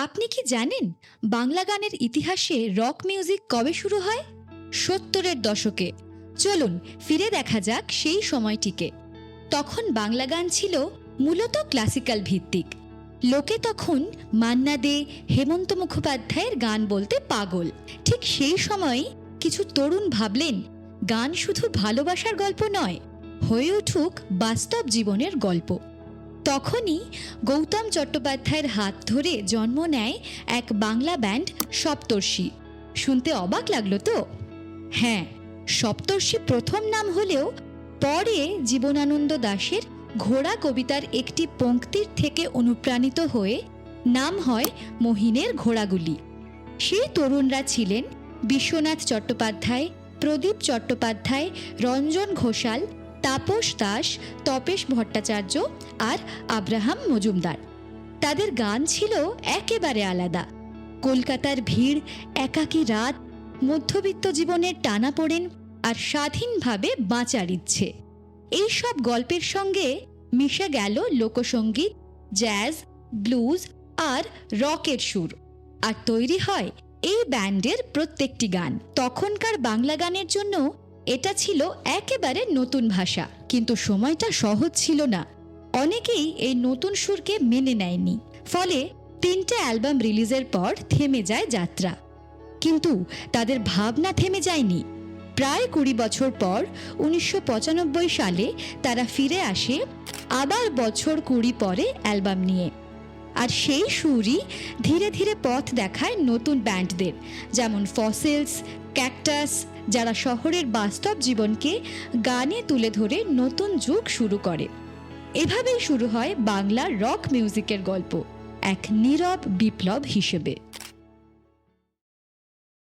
আপনি কি জানেন বাংলা গানের ইতিহাসে রক মিউজিক কবে শুরু হয়? 70-এর দশকে। চলুন ফিরে দেখা যাক সেই সময়টিকে। তখন বাংলা গান ছিল মূলত ক্লাসিক্যাল ভিত্তিক। লোকে তখন মান্না দে, হেমন্ত মুখোপাধ্যায়ের গান বলতে পাগল। ঠিক সেই সময় কিছু তরুণ ভাবলেন গান শুধু ভালোবাসার গল্প নয়, হয়ে উঠুক বাস্তব জীবনের গল্প। তখনই গৌতম চট্টোপাধ্যায়ের হাত ধরে জন্ম নেয় এক বাংলা ব্যান্ড সপ্তর্ষি। শুনতে অবাক লাগলো তো? হ্যাঁ, সপ্তর্ষি প্রথম নাম হলেও পরে জীবনানন্দ দাশের ঘোড়া কবিতার একটি পংক্তির থেকে অনুপ্রাণিত হয়ে নাম হয় মহিনের ঘোড়াগুলি। সেই তরুণরা ছিলেন বিশ্বনাথ চট্টোপাধ্যায়, প্রদীপ চট্টোপাধ্যায়, রঞ্জন ঘোষাল, তাপস দাস, তপেশ ভট্টাচার্য আর আব্রাহাম মজুমদার। তাদের গান ছিল একেবারে আলাদা। কলকাতার ভিড়, একাকী রাত, মধ্যবিত্ত জীবনের টানাপোড়েন আর স্বাধীনভাবে বাঁচার ইচ্ছে, এই সব গল্পের সঙ্গে মিশে গেল লোকসঙ্গীত, জ্যাজ, ব্লুজ আর রকের সুর, আর তৈরি হয় এই ব্যান্ডের প্রত্যেকটি গান। তখনকার বাংলা গানের জন্য এটা ছিল একেবারে নতুন ভাষা, কিন্তু সময়টা সহজ ছিল না। অনেকেই এই নতুন সুরকে মেনে নেয়নি, ফলে 3টে অ্যালবাম রিলিজের পর থেমে যায় যাত্রা। কিন্তু তাদের ভাবনা থেমে যায়নি। প্রায় 20 বছর পর 1995 সালে তারা ফিরে আসে, আবার বছর 20 পরে অ্যালবাম নিয়ে। আর সেই সুরই ধীরে ধীরে পথ দেখায় নতুন ব্যান্ডদের, যেমন ফসিলস, ক্যাকটাস, যারা শহরের বাস্তব জীবনকে গানে তুলে ধরে নতুন যুগ শুরু করে। এভাবেই শুরু হয় বাংলা রক মিউজিকের গল্প, এক নীরব বিপ্লব হিসেবে।